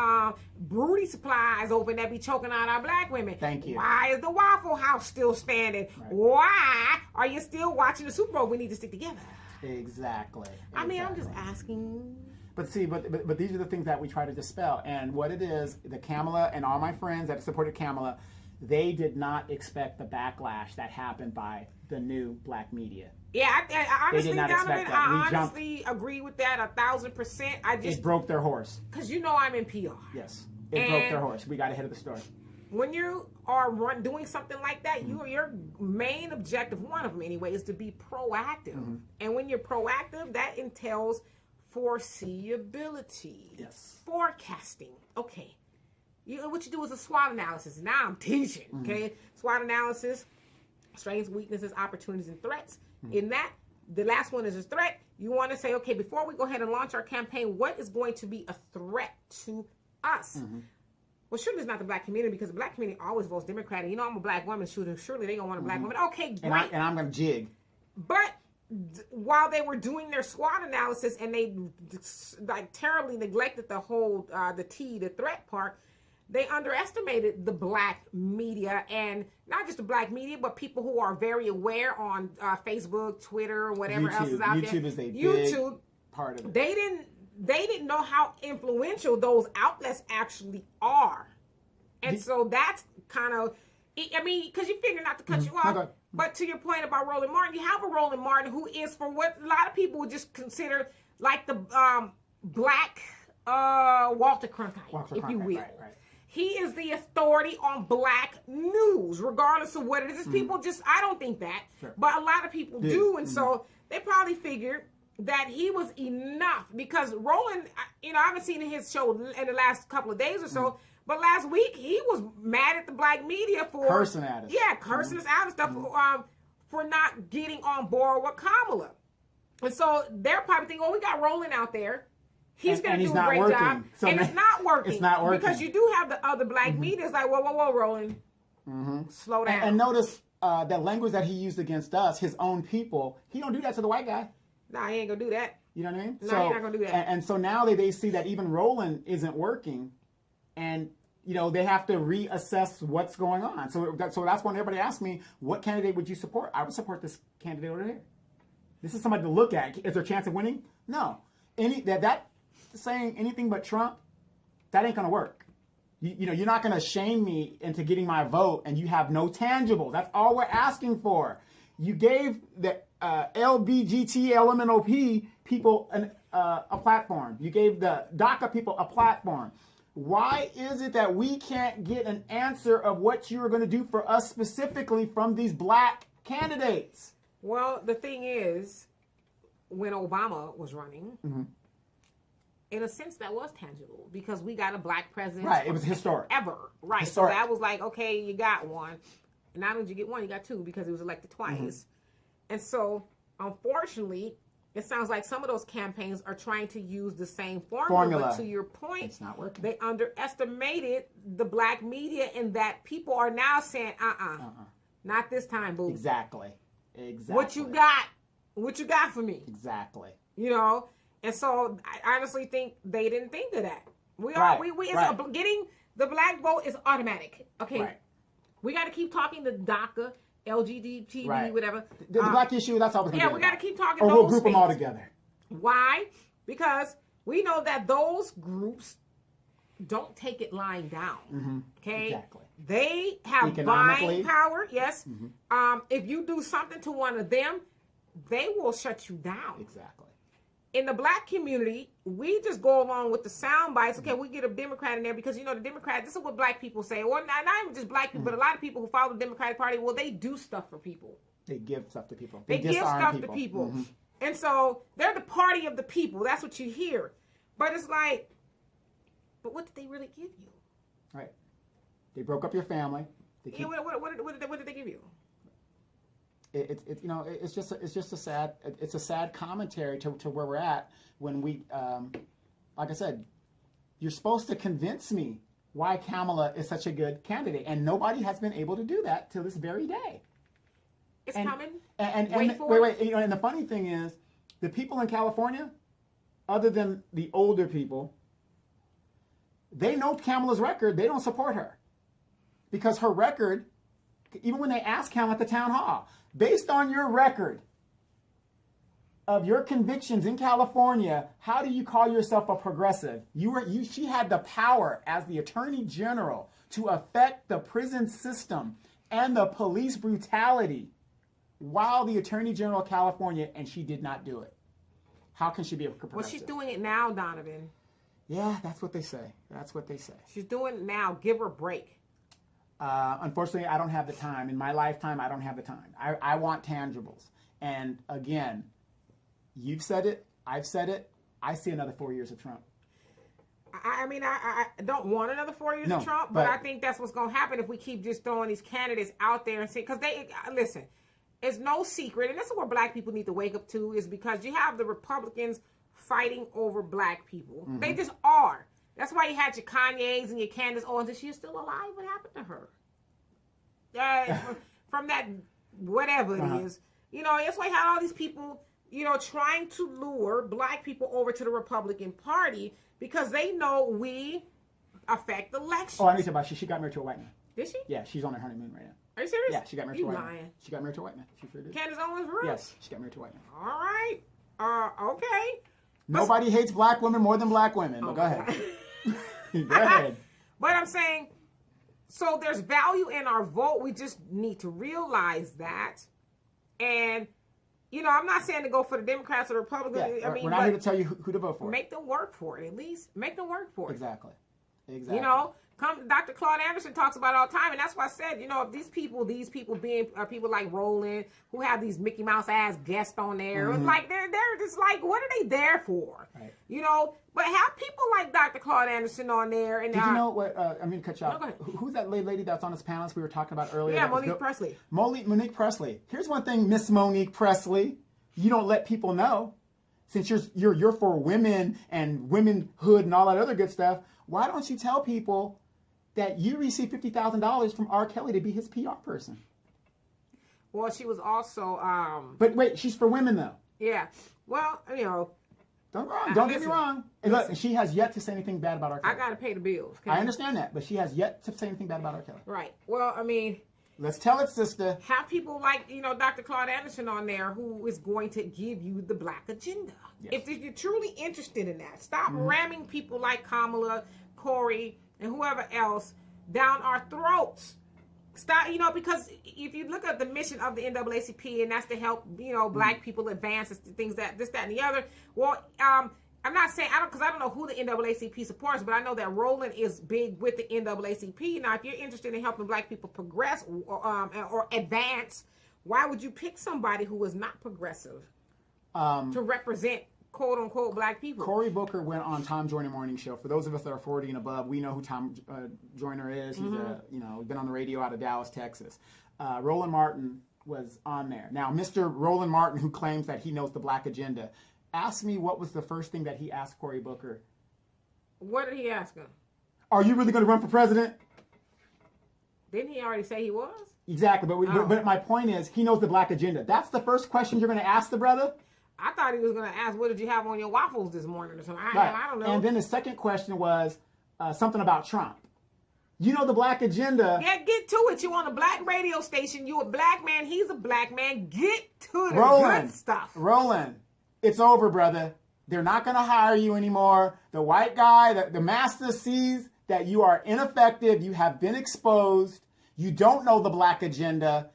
B: broody supplies open that be choking out our black women?
A: Thank you.
B: Why is the Waffle House still standing? Right. Why are you still watching the Super Bowl? We need to stick together.
A: Exactly.
B: I mean, I'm just asking.
A: But see, but these are the things that we try to dispel. And what it is, the Kamala and all my friends that supported Kamala, they did not expect the backlash that happened by the new black media.
B: Yeah, I honestly, Donovan, I honestly agree with that 1,000%.
A: It broke their horse.
B: Because I'm in PR.
A: Yes. It broke their horse. We got ahead of the story.
B: When you are doing something like that, your main objective, one of them anyway, is to be proactive. And when you're proactive, that entails foreseeability.
A: Yes.
B: Forecasting. Okay. What you do is a SWOT analysis. Now I'm teaching. Okay. SWOT analysis, strengths, weaknesses, opportunities, and threats. In that, the last one is a threat. You want to say, okay, before we go ahead and launch our campaign, what is going to be a threat to us? Well, surely it's not the black community, because the black community always votes Democrat. And I'm a black woman shooting. Surely they don't want a black woman. Okay, great.
A: And I'm going to jig.
B: But while they were doing their SWOT analysis and they like terribly neglected the whole the threat part, they underestimated the black media, and not just the black media, but people who are very aware on Facebook, Twitter, whatever else is out there.
A: YouTube is a big part of it.
B: They didn't know how influential those outlets actually are. And so that's kind of, I mean, because you figure not to cut you off, but to your point about Roland Martin, you have a Roland Martin who is, for what a lot of people would just consider like the black Walter Cronkite, if you will.
A: Right.
B: He is the authority on black news, regardless of what it is. People just, I don't think that, but a lot of people do. And so they probably figured that he was enough, because Roland, I haven't seen his show in the last couple of days or so, but last week he was mad at the black media for
A: cursing at us.
B: Yeah, cursing us out and stuff for not getting on board with Kamala. And so they're probably thinking, oh, we got Roland out there. He's going to do a great job. So and it's not working.
A: It's not working.
B: Because you do have the other black media. It's like, whoa, Roland. Slow down.
A: And notice that language that he used against us, his own people, he don't do that to the white guy.
B: Nah, he ain't going to do that.
A: You know what I mean?
B: No, he's not going to do that.
A: And so now they see that even Roland isn't working, and they have to reassess what's going on. So that's when everybody asks me, what candidate would you support? I would support this candidate over here. This is somebody to look at. Is there a chance of winning? No. That saying anything but Trump, that ain't going to work. You're not going to shame me into getting my vote, and you have no tangible. That's all we're asking for. You gave the LBGT, LMNOP people a platform. You gave the DACA people a platform. Why is it that we can't get an answer of what you're going to do for us specifically from these black candidates?
B: Well, the thing is, when Obama was running, in a sense, that was tangible, because we got a black president.
A: Right, it was historic.
B: Ever. Right.
A: Historic.
B: So that was like, okay, you got one. And not only did you get one, you got two, because he was elected twice. And so, unfortunately, it sounds like some of those campaigns are trying to use the same formula. But to your point,
A: it's not working.
B: They underestimated the black media, in that people are now saying, not this time, boo.
A: Exactly.
B: What you got for me?
A: Exactly.
B: And so I honestly think they didn't think of that. Getting the black vote is automatic. Okay.
A: Right.
B: We got to keep talking to DACA, LGBT, whatever.
A: The black issue, that's all we're going to do.
B: Yeah, we got to keep talking
A: to
B: those
A: we'll group
B: things.
A: them all together.
B: Why? Because we know that those groups don't take it lying down. Okay?
A: Exactly.
B: They have buying power, yes. If you do something to one of them, they will shut you down.
A: Exactly.
B: In the black community, we just go along with the sound bites. Okay, we get a Democrat in there because, the Democrat, this is what black people say. Or not even just black people, but a lot of people who follow the Democratic Party, well, they do stuff for people.
A: They give stuff to people.
B: They give stuff to people. And so they're the party of the people. That's what you hear. But it's like, but what did they really give you?
A: Right. They broke up your family.
B: What did they give you?
A: It's just a sad commentary to where we're at when we, like I said, you're supposed to convince me why Kamala is such a good candidate, and nobody has been able to do that till this very day.
B: It's coming.
A: Wait. And the funny thing is, the people in California, other than the older people, they know Kamala's record. They don't support her because her record, even when they ask Kamala at the town hall, based on your record of your convictions in California, how do you call yourself a progressive? She had the power as the Attorney General to affect the prison system and the police brutality while the Attorney General of California, and she did not do it. How can she be a progressive?
B: Well, she's doing it now, Donovan.
A: Yeah, that's what they say. That's what they say.
B: She's doing it now. Give her a break.
A: Unfortunately, I don't have the time. In my lifetime, I don't have the time. I want tangibles. And again, you've said it. I've said it. I see another 4 years of Trump.
B: I mean, I don't want another 4 years of Trump, but I think that's what's going to happen if we keep just throwing these candidates out there and say, because listen, it's no secret, and this is where black people need to wake up to, is because you have the Republicans fighting over black people. Mm-hmm. They just are. That's why you had your Kanyes and your Candace Owens, and she's still alive. What happened to her? From that, whatever it is. You know, that's why you had all these people, you know, trying to lure black people over to the Republican Party because they know we affect elections.
A: Oh, I need to about she got married to a white man.
B: Did she?
A: Yeah, she's on her honeymoon right now.
B: Are you serious?
A: Yeah, she got married to a white man. She got married to a white man. She sure did.
B: Candace Owens, for real?
A: Yes, she got married to a white man.
B: All right. Okay.
A: Nobody hates black women more than black women. But go ahead. Go ahead.
B: But I'm saying, so there's value in our vote. We just need to realize that. And, you know, I'm not saying to go for the Democrats or the Republicans.
A: Yeah,
B: I mean,
A: we're not here to tell you who to vote for.
B: Make them work for it, at least. Make them work for it.
A: Exactly.
B: You know, Dr. Claude Anderson talks about it all the time, and that's why I said, you know, if these people being people like Roland, who have these Mickey Mouse ass guests on there, mm-hmm. Like they're just like, what are they there for? Right. You know, but have people like Dr. Claude Anderson on there. And
A: did you know what? I'm going to cut you off. Who's that lady that's on this panelist we were talking about earlier?
B: Yeah, Monique Presley.
A: Monique Presley. Here's one thing, Miss Monique Presley, you don't let people know. Since you're for women and womenhood and all that other good stuff, why don't you tell people that you received $50,000 from R. Kelly to be his PR person?
B: Well, she was also.
A: But wait, she's for women though.
B: Yeah. Well, you know.
A: Don't get me wrong. And look, she has yet to say anything bad about R. Kelly.
B: I got to pay the bills.
A: I understand that, but she has yet to say anything bad about R. Kelly.
B: Right. Well, I mean.
A: Let's tell it, sister.
B: Have people like, you know, Dr. Claude Anderson on there who is going to give you the black agenda. Yes. If you're truly interested in that, stop ramming people like Kamala, Corey, and whoever else down our throats. Stop, you know, because if you look at the mission of the NAACP, and that's to help, you know, black people advance things that this, that, and the other. Well, I'm not saying, because I don't know who the NAACP supports, but I know that Roland is big with the NAACP. Now, if you're interested in helping black people progress or advance, why would you pick somebody who is not progressive to represent quote-unquote black people?
A: Cory Booker went on Tom Joyner Morning Show. For those of us that are 40 and above, we know who Tom Joyner is. He's been on the radio out of Dallas, Texas. Roland Martin was on there. Now, Mr. Roland Martin, who claims that he knows the black agenda, ask me what was the first thing that he asked Cory Booker.
B: What did he ask him?
A: Are you really going to run for president?
B: Didn't he already say he was?
A: Exactly, but my point is, he knows the black agenda. That's the first question you're going to ask the brother?
B: I thought he was going to ask, what did you have on your waffles this morning or something? I don't know.
A: And then the second question was something about Trump. You know the black agenda.
B: Yeah, get to it. You on a black radio station. You a black man. He's a black man. Get to the good stuff.
A: Roland, it's over, brother. They're not going to hire you anymore. The white guy, the master sees that you are ineffective. You have been exposed. You don't know the black agenda.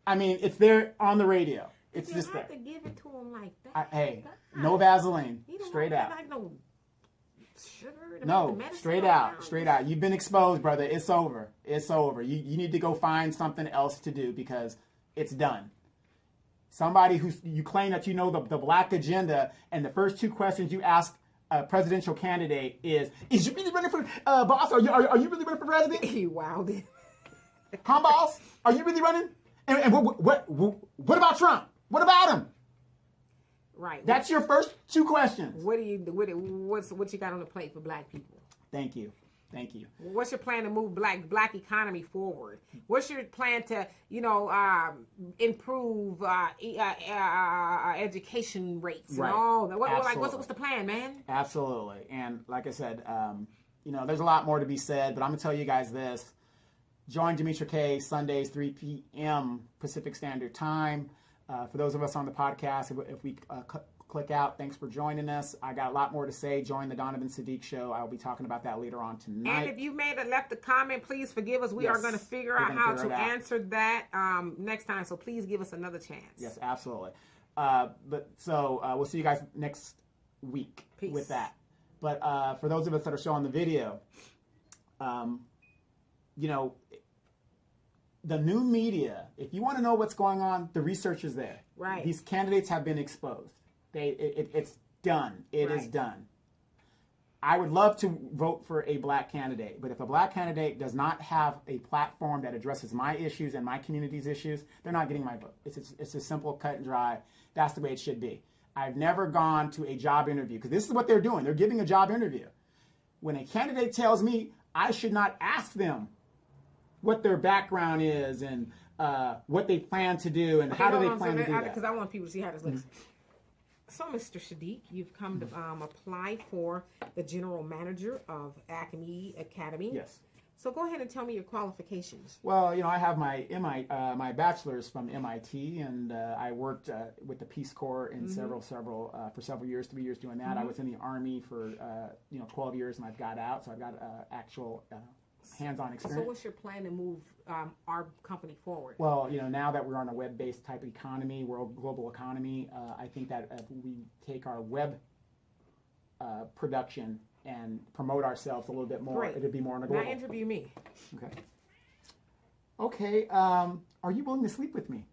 A: I mean, it's there on the radio. It's just there.
B: You have to give it to him like that.
A: Hey, no Vaseline. Straight out.
B: Like no sugar.
A: No, straight out. Straight out. You've been exposed, brother. It's over. It's over. You need to go find something else to do because it's done. Somebody who you claim that you know the black agenda, and the first two questions you ask a presidential candidate is you really running for boss? Are you really running for president?
B: You wilded.
A: Huh, boss? Are you really running? And what about Trump? What about him?
B: Right.
A: That's your first two questions.
B: What you got on the plate for black people?
A: Thank you.
B: What's your plan to move black economy forward? What's your plan to, improve education rates and all that? What's the plan, man?
A: Absolutely. And like I said, there's a lot more to be said, but I'm gonna tell you guys this: join Demetra K Sundays 3 p.m. Pacific Standard Time. For those of us on the podcast, if we click out, thanks for joining us. I got a lot more to say. Join the Donovan Sadiq Show. I'll be talking about that later on tonight.
B: And if you left a comment, please forgive us. We are going to figure out how to answer that next time. So please give us another chance.
A: Yes, absolutely. We'll see you guys next week with that. But for those of us that are showing the video, you know, the new media, if you want to know what's going on, the research is there.
B: Right.
A: These candidates have been exposed. It's done. It is done. I would love to vote for a black candidate, but if a black candidate does not have a platform that addresses my issues and my community's issues, they're not getting my vote. It's a simple, cut and dry. That's the way it should be. I've never gone to a job interview, because this is what they're doing. They're giving a job interview. When a candidate tells me I should not ask them what their background is and what they plan to do and how do they plan to do that.
B: Because I want people to see how this looks. So, Mr. Sadiq, you've come to apply for the general manager of Acme Academy.
A: Yes.
B: So go ahead and tell me your qualifications.
A: Well, you know, I have my my bachelor's from MIT, and I worked with the Peace Corps in several for several years, 3 years doing that. I was in the Army for 12 years, and I've got out, so I've got actual hands-on experience.
B: So what's your plan to move our company forward?
A: Well, you know, now that we're on a web-based type of economy, global economy, I think that if we take our web production and promote ourselves a little bit more, it'd be more on a global.
B: Now interview me.
A: Okay. Okay. Are you willing to sleep with me?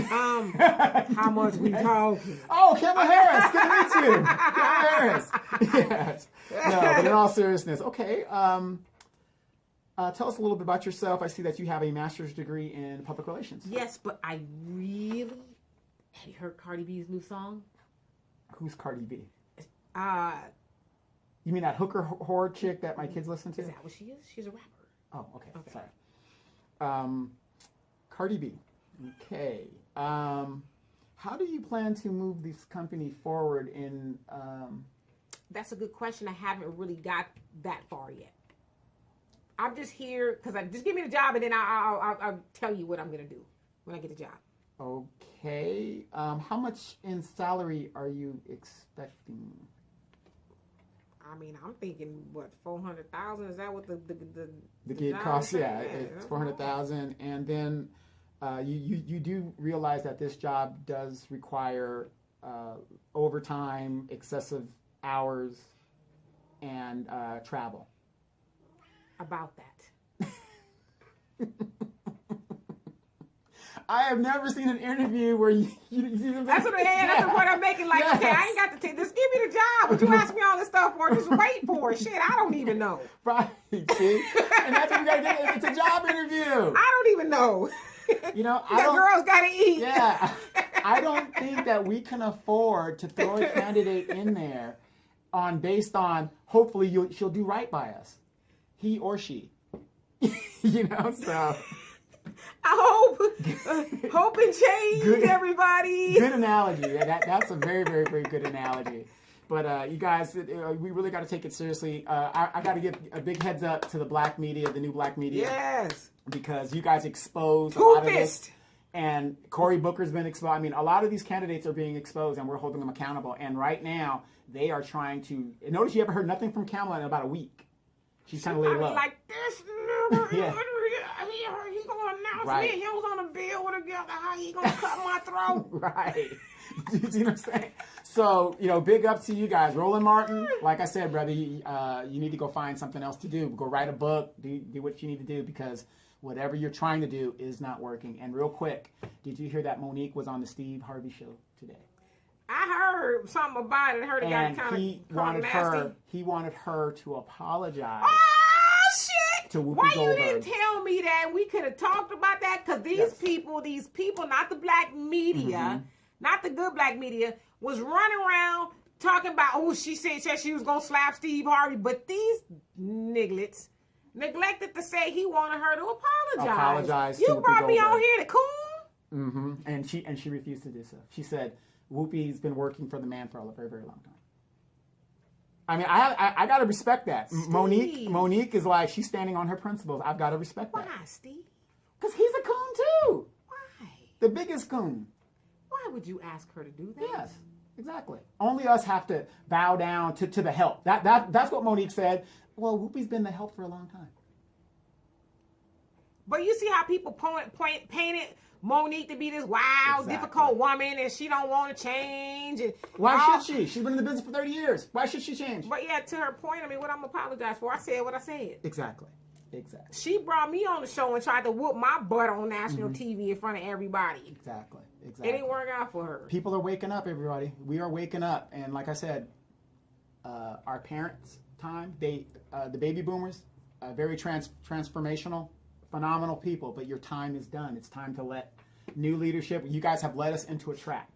B: How much we talking?
A: Oh, Kevin Harris. Good to meet you. Kevin Harris. Yes. No, but in all seriousness, okay. Tell us a little bit about yourself. I see that you have a master's degree in public relations.
B: Yes, but I really... Have you heard Cardi B's new song?
A: Who's Cardi B? You mean that hooker whore chick that my kids listen to?
B: Is that what she is? She's a rapper.
A: Oh, okay. Sorry. Cardi B. Okay. How do you plan to move this company forward in...
B: That's a good question. I haven't really got that far yet. I'm just here because just give me the job, and then I'll tell you what I'm going to do when I get the job.
A: Okay. How much in salary are you expecting?
B: I mean, I'm thinking, what, 400,000? Is that what the
A: gig
B: job
A: costs?
B: is?
A: Yeah, it's 400,000, and then you do realize that this job does require overtime, excessive hours, and travel.
B: About that.
A: I have never seen an interview where you
B: that's what that's the point I'm making. Like, yes. Okay, I ain't got to take this. Give me the job. But you ask me all this stuff for, just wait for it. Shit, I don't even know.
A: Right, see? And that's what you gotta do. It's a job interview.
B: I don't even know.
A: You know,
B: girls gotta eat.
A: Yeah. I don't think that we can afford to throw a candidate in there based on hopefully she'll do right by us. He or she. You know, so...
B: I hope and change, everybody.
A: Good analogy. That's a very, very, very good analogy. But you guys, we really got to take it seriously. I got to give a big heads up to the black media, the new black media.
B: Yes.
A: Because you guys expose a lot of this. And Cory Booker's been exposed. I mean, a lot of these candidates are being exposed, and we're holding them accountable. And right now, they are trying to... Notice you haven't heard nothing from Kamala in about a week. She's kind of laid low.
B: Like this.
A: Yeah.
B: He gonna announce
A: right.
B: me. He was on a bill together. How he gonna cut my throat?
A: Right. You see what I'm saying? So, big up to you guys. Roland Martin, like I said, brother, you need to go find something else to do. Go write a book. Do what you need to do, because whatever you're trying to do is not working. And real quick, did you hear that Monique was on the Steve Harvey show today?
B: I heard something about it. I heard it got kind of nasty.
A: He wanted her to apologize.
B: Oh, shit!
A: To Whoopi
B: Why
A: Goldberg.
B: You didn't tell me that? We could have talked about that, because these people, not the black media, not the good black media, was running around talking about, she said she was going to slap Steve Harvey, but these nigglets neglected to say he wanted her to apologize. You brought me on here to coon?
A: Mm-hmm. And she refused to do so. She said, Whoopi's been working for the man for a very, very long time. I mean, I got to respect that.
B: Steve.
A: Monique is like, she's standing on her principles. I've got to respect that.
B: Why, Steve?
A: Because he's a coon, too.
B: Why?
A: The biggest coon.
B: Why would you ask her to do that?
A: Yes, exactly. Only us have to bow down to the help. That's what Monique said. Well, Whoopi's been the help for a long time.
B: But you see how people painted Monique to be this wild, difficult woman, and she don't want to change. And
A: why should she? She's been in the business for 30 years. Why should she change?
B: But yeah, to her point, I mean, what I'm apologize for? I said what I said.
A: Exactly.
B: She brought me on the show and tried to whoop my butt on national TV in front of everybody.
A: Exactly.
B: It didn't work out for her.
A: People are waking up, everybody. We are waking up, and like I said, our parents' time, the baby boomers, very transformational, phenomenal people. But your time is done. It's time to let new leadership. You guys have led us into a trap,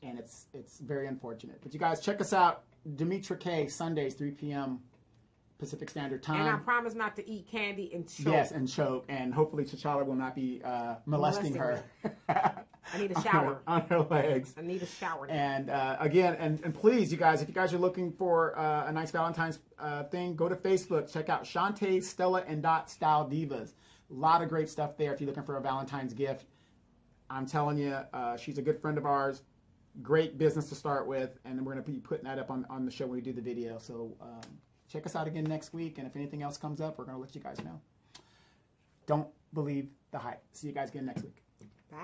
A: and it's very unfortunate. But you guys check us out, Demetra K, Sundays 3 p.m. Pacific Standard Time.
B: And I promise not to eat candy and choke.
A: Yes, and choke. And hopefully T'Challa will not be molesting her.
B: I need a shower.
A: on her legs.
B: I need a shower.
A: And again, and please, you guys, if you guys are looking for a nice Valentine's thing, go to Facebook. Check out Shantae, Stella, and Dot Style Divas. A lot of great stuff there if you're looking for a Valentine's gift. I'm telling you, she's a good friend of ours. Great business to start with. And we're going to be putting that up on the show when we do the video. So check us out again next week. And if anything else comes up, we're going to let you guys know. Don't believe the hype. See you guys again next week.
B: Bye.